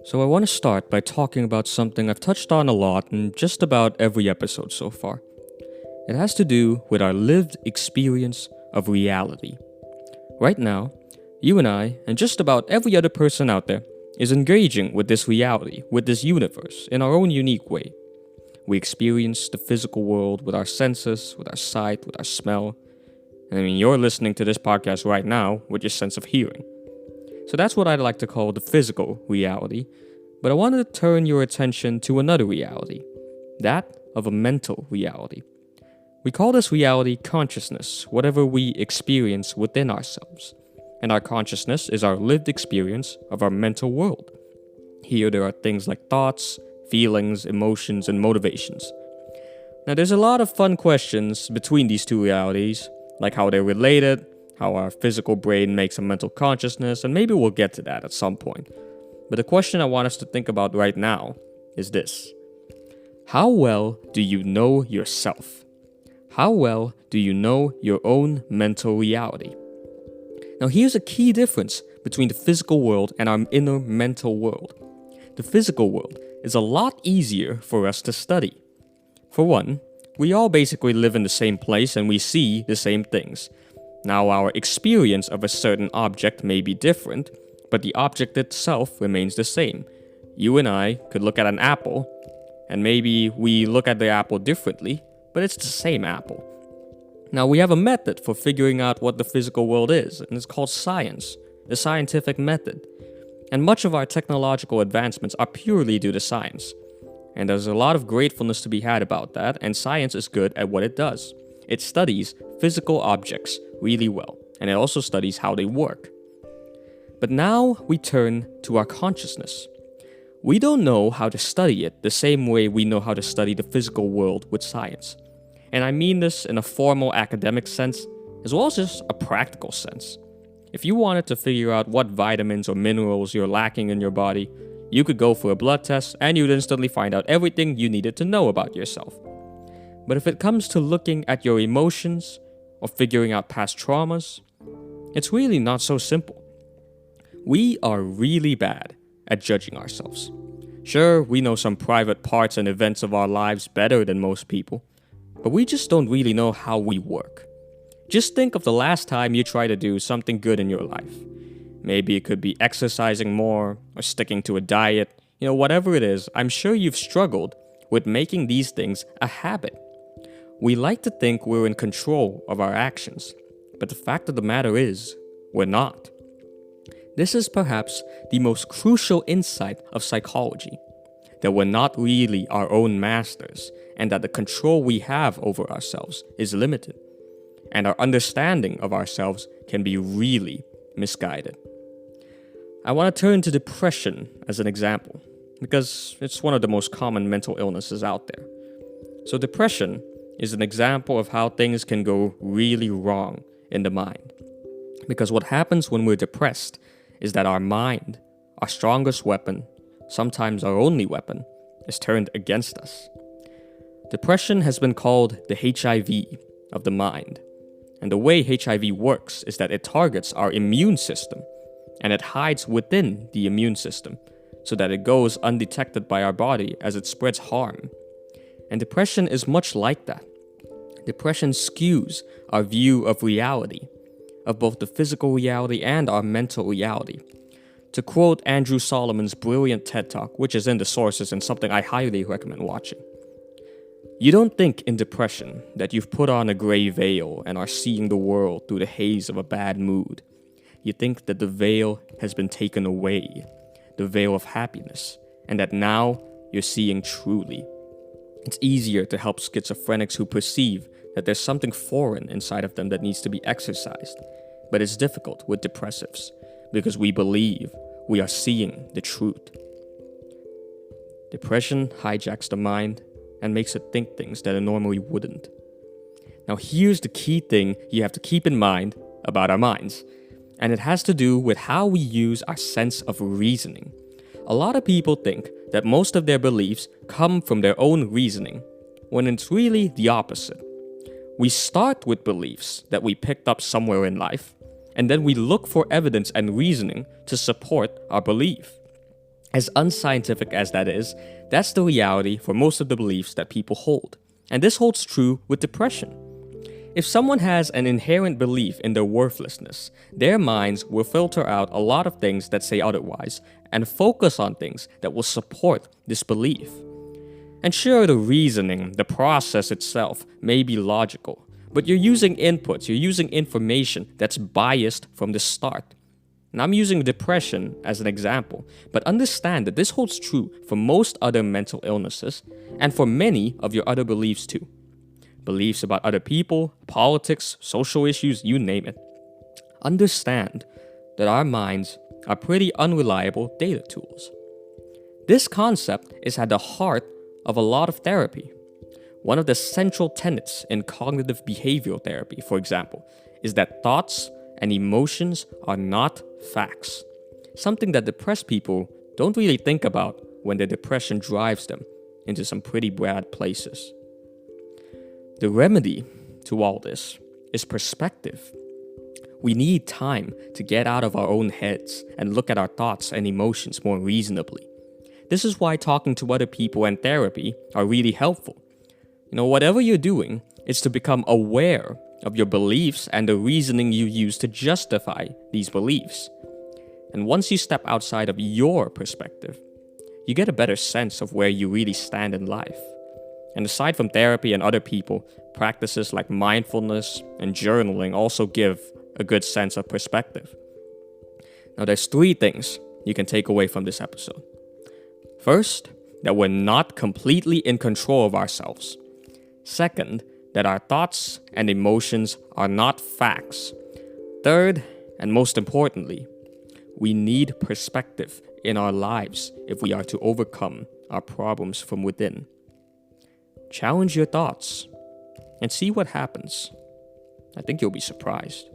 So I want to start by talking about something I've touched on a lot in just about every episode so far. It has to do with our lived experience of reality. Right now, you and I, and just about every other person out there, is engaging with this reality, with this universe, in our own unique way. We experience the physical world with our senses, with our sight, with our smell. And I mean, you're listening to this podcast right now with your sense of hearing. So that's what I'd like to call the physical reality, but I wanted to turn your attention to another reality, that of a mental reality. We call this reality consciousness, whatever we experience within ourselves. And our consciousness is our lived experience of our mental world. Here there are things like thoughts, feelings, emotions, and motivations. Now there's a lot of fun questions between these two realities, like how they're related, how our physical brain makes a mental consciousness, and maybe we'll get to that at some point. But the question I want us to think about right now is this. How well do you know yourself? How well do you know your own mental reality? Now here's a key difference between the physical world and our inner mental world. The physical world is a lot easier for us to study. For one, we all basically live in the same place and we see the same things. Now our experience of a certain object may be different, but the object itself remains the same. You and I could look at an apple, and maybe we look at the apple differently, but it's the same apple. Now we have a method for figuring out what the physical world is, and it's called science, the scientific method. And much of our technological advancements are purely due to science. And there's a lot of gratefulness to be had about that, and science is good at what it does. It studies physical objects really well, and it also studies how they work. But now we turn to our consciousness. We don't know how to study it the same way we know how to study the physical world with science. And I mean this in a formal academic sense, as well as just a practical sense. If you wanted to figure out what vitamins or minerals you're lacking in your body, you could go for a blood test and you'd instantly find out everything you needed to know about yourself. But if it comes to looking at your emotions or figuring out past traumas, it's really not so simple. We are really bad at judging ourselves. Sure, we know some private parts and events of our lives better than most people, but we just don't really know how we work. Just think of the last time you tried to do something good in your life. Maybe it could be exercising more or sticking to a diet. Whatever it is, I'm sure you've struggled with making these things a habit. We like to think we're in control of our actions, but the fact of the matter is, we're not. This is perhaps the most crucial insight of psychology, that we're not really our own masters, and that the control we have over ourselves is limited, and our understanding of ourselves can be really misguided. I want to turn to depression as an example, because it's one of the most common mental illnesses out there. So depression is an example of how things can go really wrong in the mind. Because what happens when we're depressed is that our mind, our strongest weapon, sometimes our only weapon, is turned against us. Depression has been called the HIV of the mind. And the way HIV works is that it targets our immune system, and it hides within the immune system, so that it goes undetected by our body as it spreads harm. And depression is much like that. Depression skews our view of reality, of both the physical reality and our mental reality. To quote Andrew Solomon's brilliant TED Talk, which is in the sources and something I highly recommend watching. You don't think in depression that you've put on a gray veil and are seeing the world through the haze of a bad mood. You think that the veil has been taken away, the veil of happiness, and that now you're seeing truly. It's easier to help schizophrenics who perceive that there's something foreign inside of them that needs to be exorcised. But it's difficult with depressives because we believe we are seeing the truth. Depression hijacks the mind and makes it think things that it normally wouldn't. Now here's the key thing you have to keep in mind about our minds, and it has to do with how we use our sense of reasoning. A lot of people think that most of their beliefs come from their own reasoning, when it's really the opposite. We start with beliefs that we picked up somewhere in life, and then we look for evidence and reasoning to support our belief. As unscientific as that is, that's the reality for most of the beliefs that people hold. And this holds true with depression. If someone has an inherent belief in their worthlessness, their minds will filter out a lot of things that say otherwise and focus on things that will support this belief. And sure, the reasoning, the process itself may be logical, but you're using inputs, you're using information that's biased from the start. And I'm using depression as an example, but understand that this holds true for most other mental illnesses and for many of your other beliefs too. Beliefs about other people, politics, social issues, you name it. Understand that our minds are pretty unreliable data tools. This concept is at the heart of a lot of therapy. One of the central tenets in cognitive behavioral therapy, for example, is that thoughts and emotions are not facts. Something that depressed people don't really think about when their depression drives them into some pretty bad places. The remedy to all this is perspective. We need time to get out of our own heads and look at our thoughts and emotions more reasonably. This is why talking to other people and therapy are really helpful. Whatever you're doing is to become aware of your beliefs and the reasoning you use to justify these beliefs. And once you step outside of your perspective, you get a better sense of where you really stand in life. And aside from therapy and other people, practices like mindfulness and journaling also give a good sense of perspective. Now, there's 3 things you can take away from this episode. First, that we're not completely in control of ourselves. Second, that our thoughts and emotions are not facts. Third, and most importantly, we need perspective in our lives if we are to overcome our problems from within. Challenge your thoughts and see what happens. I think you'll be surprised.